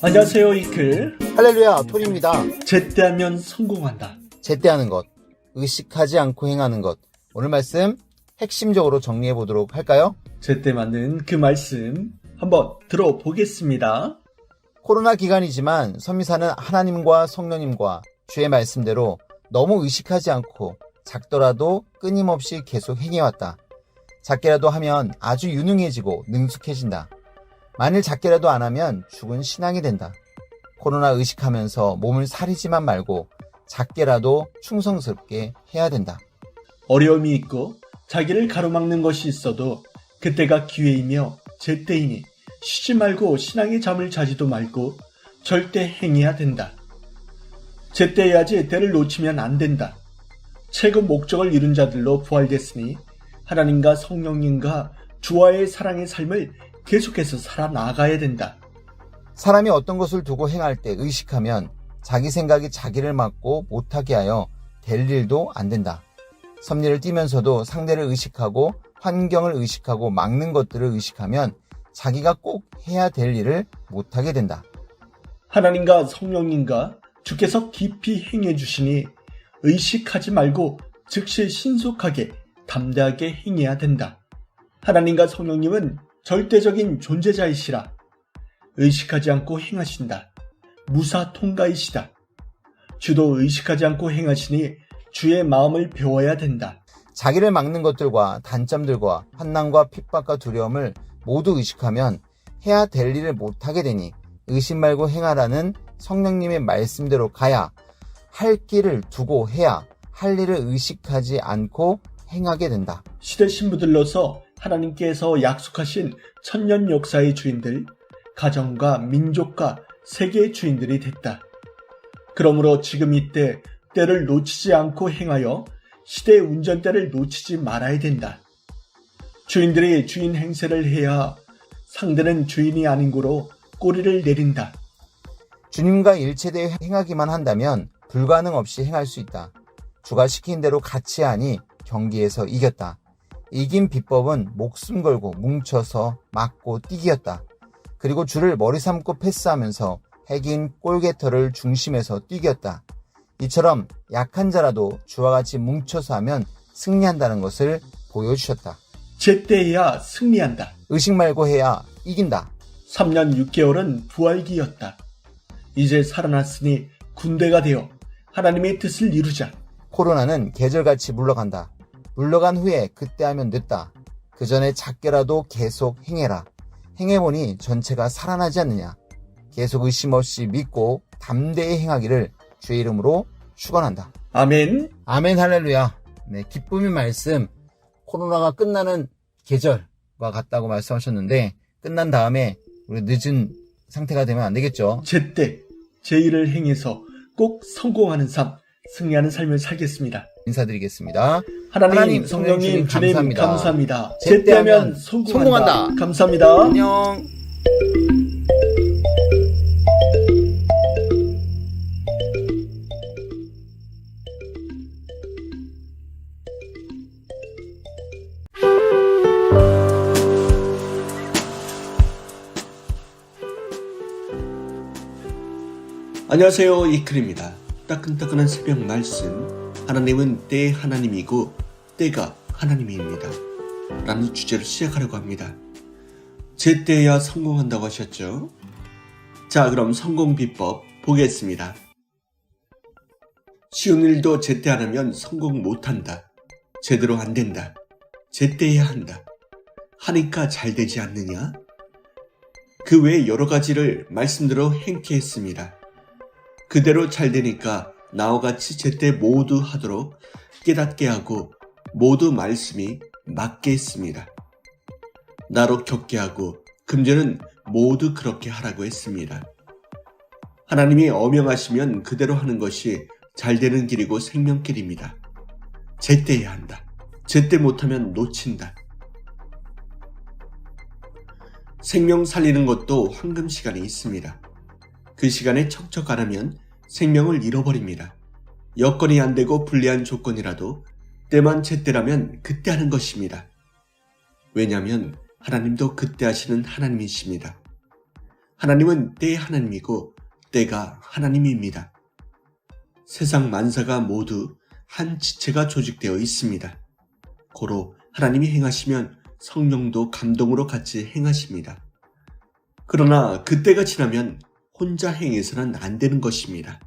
안녕하세요, 이클. 할렐루야, 토리입니다. 제때하면 성공한다. 제때하는 것, 의식하지 않고 행하는 것. 오늘 말씀 핵심적으로 정리해 보도록 할까요? 제때 맞는 그 말씀 한번 들어보겠습니다. 코로나 기간이지만 선미사는 하나님과 성령님과 주의 말씀대로 너무 의식하지 않고 작더라도 끊임없이 계속 행해왔다. 작게라도 하면 아주 유능해지고 능숙해진다. 만일 작게라도 안 하면 죽은 신앙이 된다. 코로나 의식하면서 몸을 사리지만 말고 작게라도 충성스럽게 해야 된다. 어려움이 있고 자기를 가로막는 것이 있어도 그때가 기회이며 제때이니 쉬지 말고 신앙의 잠을 자지도 말고 절대 행해야 된다. 제때해야지 때를 놓치면 안 된다. 최고 목적을 이룬 자들로 부활됐으니 하나님과 성령님과 주와의 사랑의 삶을 계속해서 살아나가야 된다. 사람이 어떤 것을 두고 행할 때 의식하면 자기 생각이 자기를 막고 못하게 하여 될 일도 안 된다. 섭리를 띠면서도 상대를 의식하고 환경을 의식하고 막는 것들을 의식하면 자기가 꼭 해야 될 일을 못하게 된다. 하나님과 성령님과 주께서 깊이 행해 주시니 의식하지 말고 즉시 신속하게 담대하게 행해야 된다. 하나님과 성령님은 절대적인 존재자이시라. 의식하지 않고 행하신다. 무사통가이시다. 주도 의식하지 않고 행하시니 주의 마음을 배워야 된다. 자기를 막는 것들과 단점들과 환난과 핍박과 두려움을 모두 의식하면 해야 될 일을 못하게 되니 의식 말고 행하라는 성령님의 말씀대로 가야 할 길을 두고 해야 할 일을 의식하지 않고 행하게 된다. 시대 신부들로서 하나님께서 약속하신 천년 역사의 주인들, 가정과 민족과 세계의 주인들이 됐다. 그러므로 지금 이때 때를 놓치지 않고 행하여 시대의 운전대를 놓치지 말아야 된다. 주인들이 주인 행세를 해야 상대는 주인이 아닌 고로 꼬리를 내린다. 주님과 일체되어 행하기만 한다면 불가능 없이 행할 수 있다. 주가 시킨 대로 같이 하니 경기에서 이겼다. 이긴 비법은 목숨 걸고 뭉쳐서 막고 뛰기였다. 그리고 주를 머리 삼고 패스하면서 핵인 골게터를 중심에서 뛰겼다. 이처럼 약한 자라도 주와 같이 뭉쳐서 하면 승리한다는 것을 보여주셨다. 제때해야 승리한다. 의식 말고 해야 이긴다. 3년 6개월은 부활기였다. 이제 살아났으니 군대가 되어 하나님의 뜻을 이루자. 코로나는 계절같이 물러간다. 물러간 후에 그때 하면 늦다. 그 전에 작게라도 계속 행해라. 행해보니 전체가 살아나지 않느냐. 계속 의심 없이 믿고 담대히 행하기를 주의 이름으로 축원한다. 아멘. 아멘 할렐루야. 네, 기쁨의 말씀. 코로나가 끝나는 계절과 같다고 말씀하셨는데 끝난 다음에 우리 늦은 상태가 되면 안 되겠죠. 제때 제 일을 행해서 꼭 성공하는 삶, 승리하는 삶을 살겠습니다. 인사드리겠습니다. 하나님, 성령님, 주님 감사합니다. 제때하면 제때하면 성공한다. 감사합니다. 안녕. 안녕하세요, 이클입니다. 따끈따끈한 새벽 말씀, 하나님은 때의 하나님이고 때가 하나님입니다 라는 주제로 시작하려고 합니다. 제때야 성공한다고 하셨죠? 자, 그럼 성공 비법 보겠습니다. 쉬운 일도 제때 안 하면 성공 못한다. 제대로 안 된다. 제때해야 한다. 하니까 잘 되지 않느냐? 그 외에 여러 가지를 말씀대로 행케 했습니다. 그대로 잘 되니까 나와 같이 제때 모두 하도록 깨닫게 하고 모두 말씀이 맞게 했습니다. 나로 겪게 하고 금전은 모두 그렇게 하라고 했습니다. 하나님이 어명하시면 그대로 하는 것이 잘 되는 길이고 생명길입니다. 제때해야 한다. 제때 못하면 놓친다. 생명 살리는 것도 황금 시간이 있습니다. 그 시간에 척척 안 하면 생명을 잃어버립니다. 여건이 안 되고 불리한 조건이라도 때만 제때라면 그때 하는 것입니다. 왜냐하면 하나님도 그때 하시는 하나님이십니다. 하나님은 때의 하나님이고 때가 하나님입니다. 세상 만사가 모두 한 지체가 조직되어 있습니다. 고로 하나님이 행하시면 성령도 감동으로 같이 행하십니다. 그러나 그때가 지나면 혼자 행해서는 안 되는 것입니다.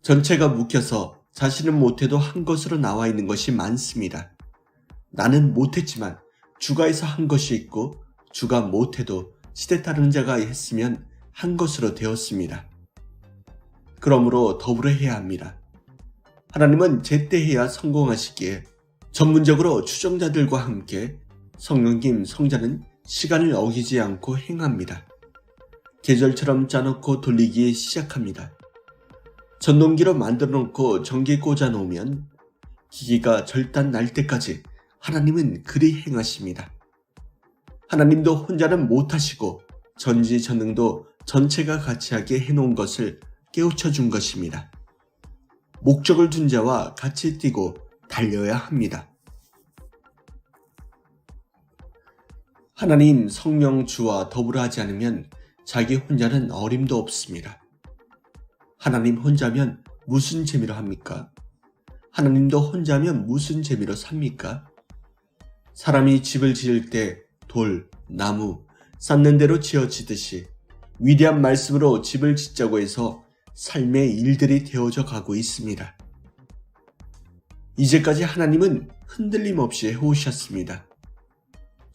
전체가 묶여서 자신은 못해도 한 것으로 나와 있는 것이 많습니다. 나는 못했지만 주가 해서 한 것이 있고 주가 못해도 시대 따르는 자가 했으면 한 것으로 되었습니다. 그러므로 더불어 해야 합니다. 하나님은 제때해야 성공하시기에 전문적으로 추종자들과 함께 성령님 성자는 시간을 어기지 않고 행합니다. 계절처럼 짜놓고 돌리기 시작합니다. 전동기로 만들어 놓고 전기 꽂아 놓으면 기기가 절단 날 때까지 하나님은 그리 행하십니다. 하나님도 혼자는 못하시고 전지전능도 전체가 같이 하게 해놓은 것을 깨우쳐 준 것입니다. 목적을 둔 자와 같이 뛰고 달려야 합니다. 하나님 성령 주와 더불어 하지 않으면 자기 혼자는 어림도 없습니다. 하나님 혼자면 무슨 재미로 합니까? 하나님도 혼자면 무슨 재미로 삽니까? 사람이 집을 지을 때 돌, 나무, 쌓는 대로 지어지듯이 위대한 말씀으로 집을 짓자고 해서 삶의 일들이 되어져 가고 있습니다. 이제까지 하나님은 흔들림 없이 해오셨습니다.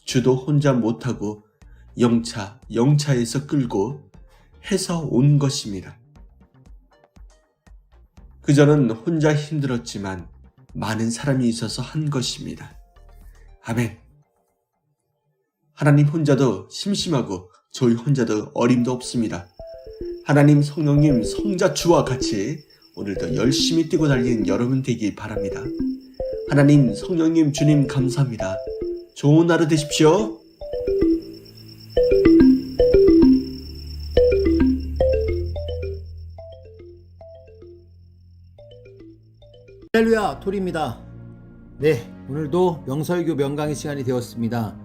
주도 혼자 못하고 영차에서 끌고 해서 온 것입니다. 그저는 혼자 힘들었지만 많은 사람이 있어서 한 것입니다. 아멘. 하나님 혼자도 심심하고 저희 혼자도 어림도 없습니다. 하나님 성령님 성자 주와 같이 오늘도 열심히 뛰고 달리는 여러분 되기 바랍니다. 하나님 성령님 주님 감사합니다. 좋은 하루 되십시오. 할렐루야, 토리입니다. 네, 오늘도 명설교 명강의 시간이 되었습니다.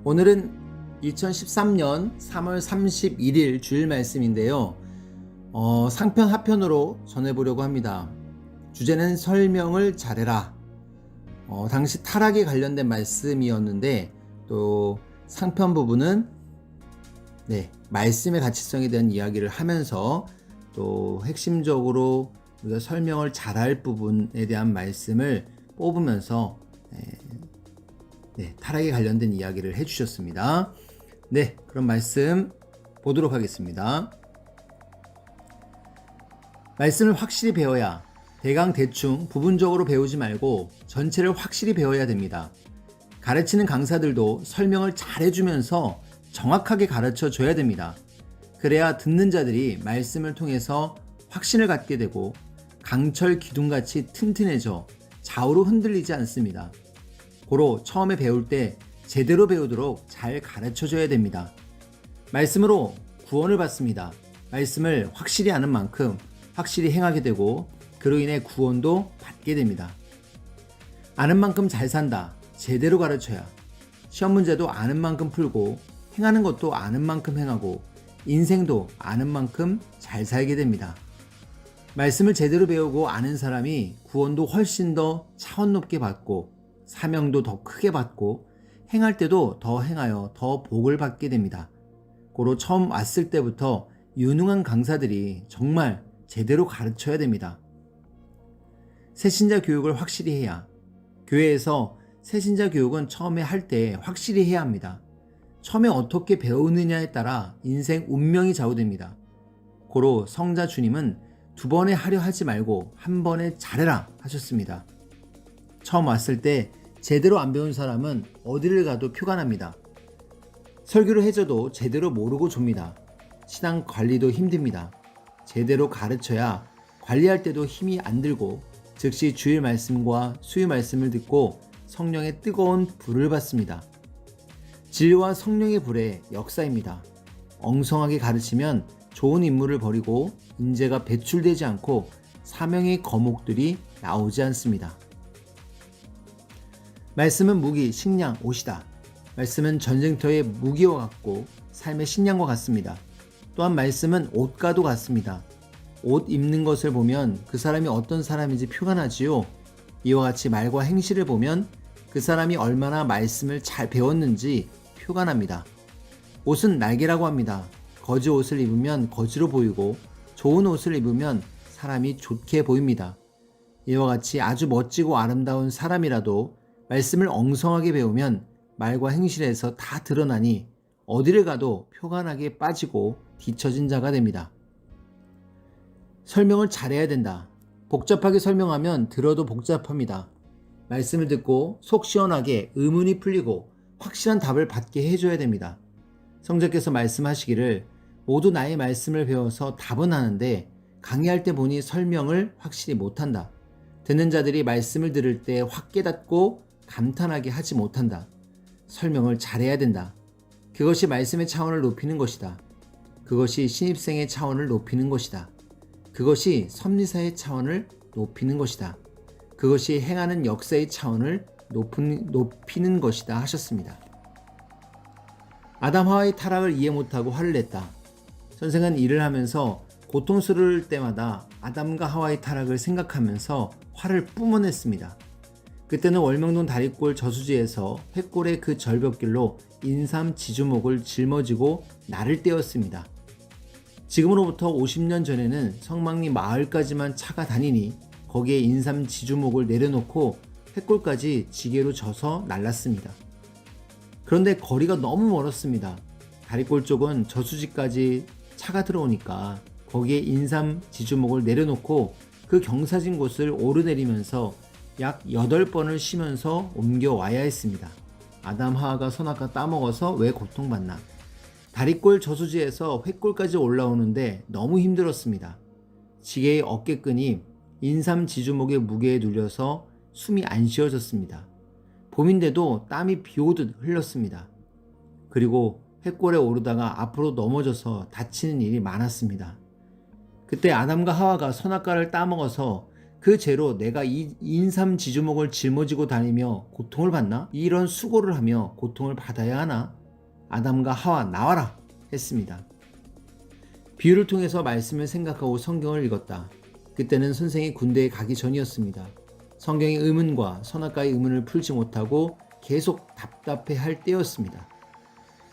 오늘은 2013년 3월 31일 주일 말씀인데요. 상편 하편으로 전해보려고 합니다. 주제는 설명을 잘해라. 당시 타락에 관련된 말씀이었는데 또 상편 부분은 말씀의 가치성에 대한 이야기를 하면서 또 핵심적으로 우리가 설명을 잘할 부분에 대한 말씀을 뽑으면서 타락에 관련된 이야기를 해주셨습니다. 네, 그럼 말씀 보도록 하겠습니다. 말씀을 확실히 배워야 대강 대충 부분적으로 배우지 말고 전체를 확실히 배워야 됩니다. 가르치는 강사들도 설명을 잘 해주면서 정확하게 가르쳐 줘야 됩니다. 그래야 듣는 자들이 말씀을 통해서 확신을 갖게 되고 강철 기둥같이 튼튼해져 좌우로 흔들리지 않습니다. 고로 처음에 배울 때 제대로 배우도록 잘 가르쳐 줘야 됩니다. 말씀으로 구원을 받습니다. 말씀을 확실히 아는 만큼 확실히 행하게 되고 그로 인해 구원도 받게 됩니다. 아는 만큼 잘 산다. 제대로 가르쳐야 시험 문제도 아는 만큼 풀고 행하는 것도 아는 만큼 행하고 인생도 아는 만큼 잘 살게 됩니다. 말씀을 제대로 배우고 아는 사람이 구원도 훨씬 더 차원 높게 받고 사명도 더 크게 받고 행할 때도 더 행하여 더 복을 받게 됩니다. 고로 처음 왔을 때부터 유능한 강사들이 정말 제대로 가르쳐야 됩니다. 새신자 교육을 확실히 해야, 교회에서 새신자 교육은 처음에 할 때 확실히 해야 합니다. 처음에 어떻게 배우느냐에 따라 인생 운명이 좌우됩니다. 고로 성자 주님은 2번에 하려 하지 말고 1번에 잘해라 하셨습니다. 처음 왔을 때 제대로 안 배운 사람은 어디를 가도 표가 납니다. 설교를 해줘도 제대로 모르고 줍니다. 신앙 관리도 힘듭니다. 제대로 가르쳐야 관리할 때도 힘이 안 들고 즉시 주일 말씀과 수요 말씀을 듣고 성령의 뜨거운 불을 받습니다. 진리와 성령의 불의 역사입니다. 엉성하게 가르치면 좋은 인물을 버리고 인재가 배출되지 않고 사명의 거목들이 나오지 않습니다. 말씀은 무기, 식량, 옷이다. 말씀은 전쟁터의 무기와 같고 삶의 식량과 같습니다. 또한 말씀은 옷과도 같습니다. 옷 입는 것을 보면 그 사람이 어떤 사람인지 표가 나지요. 이와 같이 말과 행실을 보면 그 사람이 얼마나 말씀을 잘 배웠는지 표가 납니다. 옷은 날개라고 합니다. 거지 옷을 입으면 거지로 보이고 좋은 옷을 입으면 사람이 좋게 보입니다. 이와 같이 아주 멋지고 아름다운 사람이라도 말씀을 엉성하게 배우면 말과 행실에서 다 드러나니 어디를 가도 표가 나게 빠지고 뒤처진 자가 됩니다. 설명을 잘해야 된다. 복잡하게 설명하면 들어도 복잡합니다. 말씀을 듣고 속 시원하게 의문이 풀리고 확실한 답을 받게 해줘야 됩니다. 성자께서 말씀하시기를 모두 나의 말씀을 배워서 답은 하는데 강의할 때 보니 설명을 확실히 못한다. 듣는 자들이 말씀을 들을 때 확 깨닫고 감탄하게 하지 못한다. 설명을 잘해야 된다. 그것이 말씀의 차원을 높이는 것이다. 그것이 신입생의 차원을 높이는 것이다. 그것이 섭리사의 차원을 높이는 것이다. 그것이 행하는 역사의 차원을 높이는 것이다 하셨습니다. 아담 하와의 타락을 이해 못하고 화를 냈다. 선생은 일을 하면서 고통스러울 때마다 아담과 하와의 타락을 생각하면서 화를 뿜어냈습니다. 그때는 월명동 다리골 저수지에서 횃골의 그 절벽길로 인삼 지주목을 짊어지고 나를 떼었습니다. 지금으로부터 50년 전에는 성막리 마을까지만 차가 다니니 거기에 인삼 지주목을 내려놓고 횃골까지 지게로 져서 날랐습니다. 그런데 거리가 너무 멀었습니다. 다리골 쪽은 저수지까지 차가 들어오니까 거기에 인삼 지주목을 내려놓고 그 경사진 곳을 오르내리면서 약 8번을 쉬면서 옮겨와야 했습니다. 아담 하와가 선악과 따먹어서 왜 고통받나? 다리골 저수지에서 횃골까지 올라오는데 너무 힘들었습니다. 지게의 어깨끈이 인삼 지주목의 무게에 눌려서 숨이 안 쉬어졌습니다. 봄인데도 땀이 비오듯 흘렀습니다. 그리고 횃골에 오르다가 앞으로 넘어져서 다치는 일이 많았습니다. 그때 아담과 하와가 선악과를 따먹어서 그 죄로 내가 이 인삼 지주목을 짊어지고 다니며 고통을 받나? 이런 수고를 하며 고통을 받아야 하나? 아담과 하와 나와라 했습니다. 비유를 통해서 말씀을 생각하고 성경을 읽었다. 그때는 선생이 군대에 가기 전이었습니다. 성경의 의문과 선악과의 의문을 풀지 못하고 계속 답답해할 때였습니다.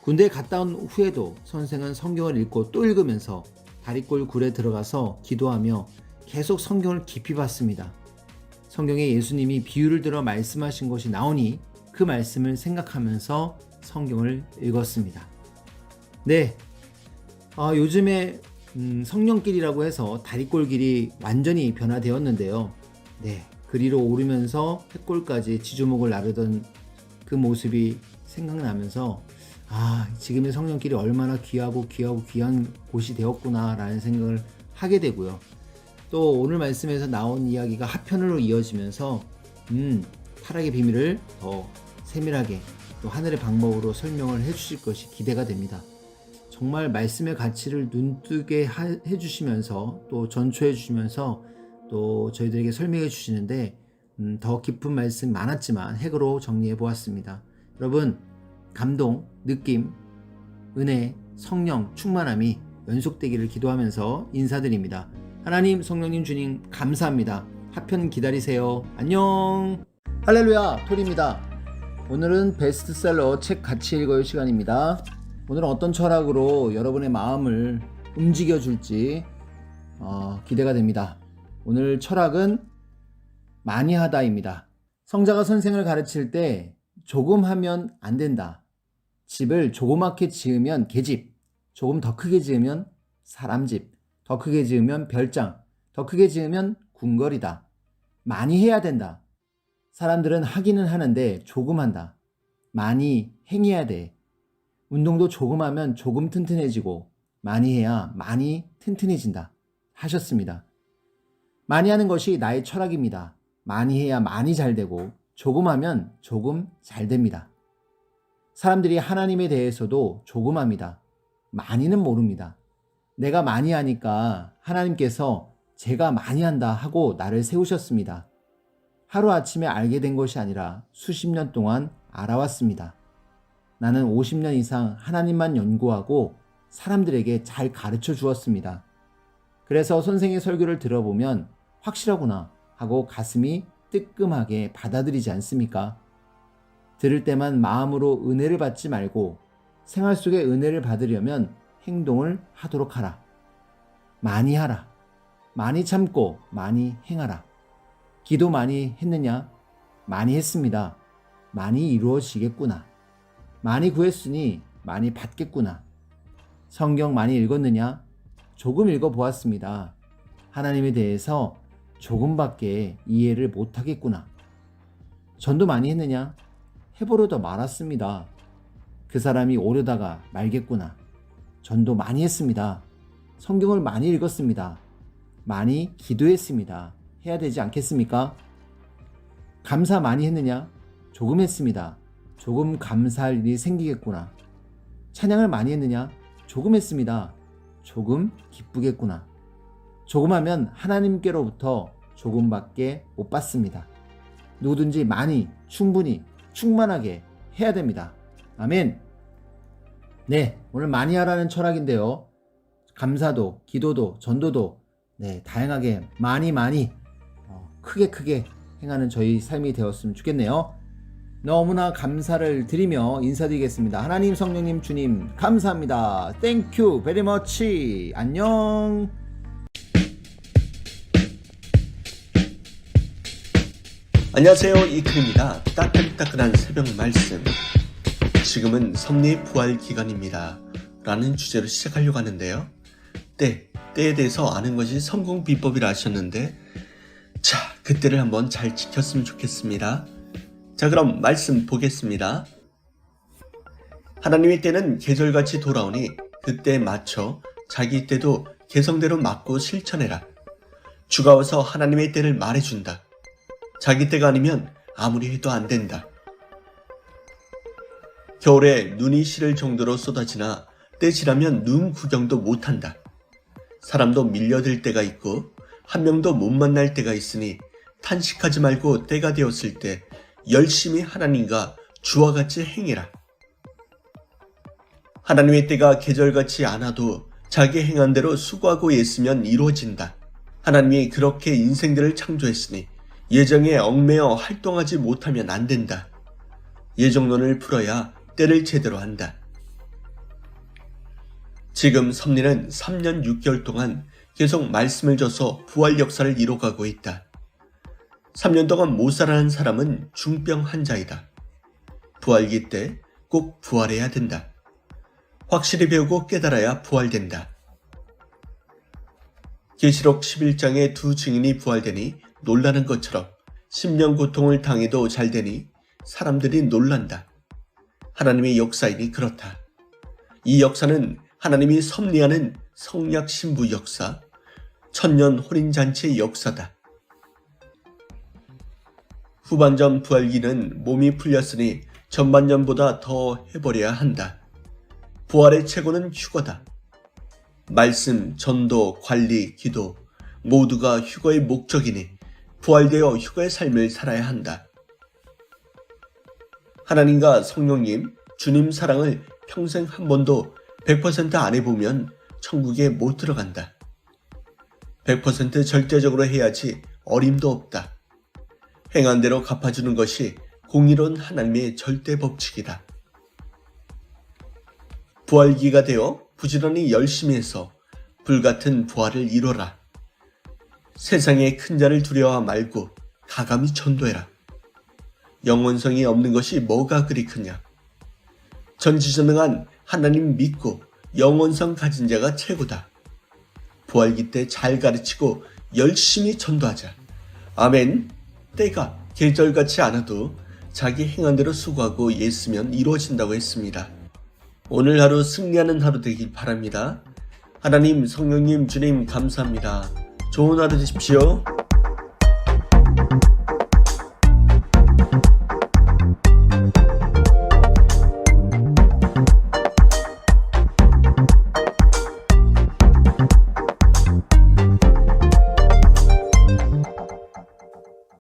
군대에 갔다 온 후에도 선생은 성경을 읽고 또 읽으면서 다리골 굴에 들어가서 기도하며 계속 성경을 깊이 봤습니다. 성경에 예수님이 비유를 들어 말씀하신 것이 나오니 그 말씀을 생각하면서 성경을 읽었습니다. 네, 요즘에 성령길이라고 해서 다리골길이 완전히 변화되었는데요. 네, 그 위로 오르면서 횃골까지 지주목을 나르던 그 모습이 생각나면서 지금의 성령길이 얼마나 귀한 곳이 되었구나라는 생각을 하게 되고요. 또 오늘 말씀에서 나온 이야기가 하편으로 이어지면서 타락의 비밀을 더 세밀하게 또 하늘의 방법으로 설명을 해주실 것이 기대가 됩니다. 정말 말씀의 가치를 눈뜨게 해주시면서 또 전초해 주시면서 또 저희들에게 설명해 주시는데 더 깊은 말씀 많았지만 핵으로 정리해 보았습니다. 여러분, 감동, 느낌, 은혜, 성령, 충만함이 연속되기를 기도하면서 인사드립니다. 하나님, 성령님, 주님 감사합니다. 하편 기다리세요. 안녕. 할렐루야, 톨입니다. 오늘은 베스트셀러 책 같이 읽어요 시간입니다. 오늘은 어떤 철학으로 여러분의 마음을 움직여줄지 기대가 됩니다. 오늘 철학은 많이 하다입니다. 성자가 선생을 가르칠 때 조금 하면 안 된다. 집을 조그맣게 지으면 개집, 조금 더 크게 지으면 사람집, 더 크게 지으면 별장, 더 크게 지으면 궁궐이다. 많이 해야 된다. 사람들은 하기는 하는데 조금 한다. 많이 행해야 돼. 운동도 조금 하면 조금 튼튼해지고 많이 해야 많이 튼튼해진다. 하셨습니다. 많이 하는 것이 나의 철학입니다. 많이 해야 많이 잘 되고 조금 하면 조금 잘 됩니다. 사람들이 하나님에 대해서도 조금 합니다. 많이는 모릅니다. 내가 많이 하니까 하나님께서 제가 많이 한다 하고 나를 세우셨습니다. 하루아침에 알게 된 것이 아니라 수십 년 동안 알아왔습니다. 나는 50년 이상 하나님만 연구하고 사람들에게 잘 가르쳐 주었습니다. 그래서 선생의 설교를 들어보면 확실하구나 하고 가슴이 뜨끔하게 받아들이지 않습니까? 들을 때만 마음으로 은혜를 받지 말고 생활 속에 은혜를 받으려면 행동을 하도록 하라. 많이 하라. 많이 참고 많이 행하라. 기도 많이 했느냐? 많이 했습니다. 많이 이루어지겠구나. 많이 구했으니 많이 받겠구나. 성경 많이 읽었느냐? 조금 읽어보았습니다. 하나님에 대해서 조금밖에 이해를 못하겠구나. 전도 많이 했느냐? 해보려다 말았습니다. 그 사람이 오려다가 말겠구나. 전도 많이 했습니다. 성경을 많이 읽었습니다. 많이 기도했습니다. 해야 되지 않겠습니까? 감사 많이 했느냐? 조금 했습니다. 조금 감사할 일이 생기겠구나. 찬양을 많이 했느냐? 조금 했습니다. 조금 기쁘겠구나. 조금 하면 하나님께로부터 조금밖에 못 받습니다. 누구든지 많이, 충분히, 충만하게 해야 됩니다. 아멘. 네, 오늘 많이 하라는 철학인데요. 감사도, 기도도, 전도도 다양하게 많이 크게 행하는 저희 삶이 되었으면 좋겠네요. 너무나 감사를 드리며 인사드리겠습니다. 하나님, 성령님, 주님 감사합니다. Thank you very much. 안녕. 안녕하세요, 이클입니다. 따끈따끈한 새벽 말씀. 지금은 섭리의 부활 기간입니다 라는 주제로 시작하려고 하는데요. 때에 대해서 아는 것이 성공 비법이라 하셨는데, 자, 그때를 한번 잘 지켰으면 좋겠습니다. 자, 그럼 말씀 보겠습니다. 하나님의 때는 계절같이 돌아오니 그때에 맞춰 자기 때도 개성대로 맞고 실천해라. 주가 와서 하나님의 때를 말해준다. 자기 때가 아니면 아무리 해도 안 된다. 겨울에 눈이 시릴 정도로 쏟아지나 때 지나면 눈 구경도 못한다. 사람도 밀려들 때가 있고 한 명도 못 만날 때가 있으니 탄식하지 말고 때가 되었을 때 열심히 하나님과 주와 같이 행해라. 하나님의 때가 계절같이 않아도 자기 행한 대로 수고하고 애쓰면 이루어진다. 하나님이 그렇게 인생들을 창조했으니 예정에 얽매여 활동하지 못하면 안 된다. 예정론을 풀어야 때를 제대로 한다. 지금 섭리는 3년 6개월 동안 계속 말씀을 줘서 부활 역사를 이뤄가고 있다. 3년 동안 못 살아난 사람은 중병 환자이다. 부활기 때 꼭 부활해야 된다. 확실히 배우고 깨달아야 부활된다. 계시록 11장의 두 증인이 부활되니 놀라는 것처럼 10년 고통을 당해도 잘 되니 사람들이 놀란다. 하나님의 역사이니 그렇다. 이 역사는 하나님이 섭리하는 성약 신부 역사, 천년 혼인잔치의 역사다. 후반전 부활기는 몸이 풀렸으니 전반전보다 더 해버려야 한다. 부활의 최고는 휴거다. 말씀, 전도, 관리, 기도 모두가 휴거의 목적이니 부활되어 휴거의 삶을 살아야 한다. 하나님과 성령님, 주님 사랑을 평생 한 번도 100% 안 해보면 천국에 못 들어간다. 100% 절대적으로 해야지 어림도 없다. 행한 대로 갚아주는 것이 공의로운 하나님의 절대 법칙이다. 부활기가 되어 부지런히 열심히 해서 불같은 부활을 이뤄라. 세상의 큰 자를 두려워 말고 가감히 전도해라. 영원성이 없는 것이 뭐가 그리 크냐. 전지전능한 하나님 믿고 영원성 가진 자가 최고다. 부활기 때 잘 가르치고 열심히 전도하자. 아멘. 때가 계절같이 않아도 자기 행한 대로 수고하고 애쓰면 이루어진다고 했습니다. 오늘 하루 승리하는 하루 되길 바랍니다. 하나님, 성령님, 주님 감사합니다. 좋은 하루 되십시오.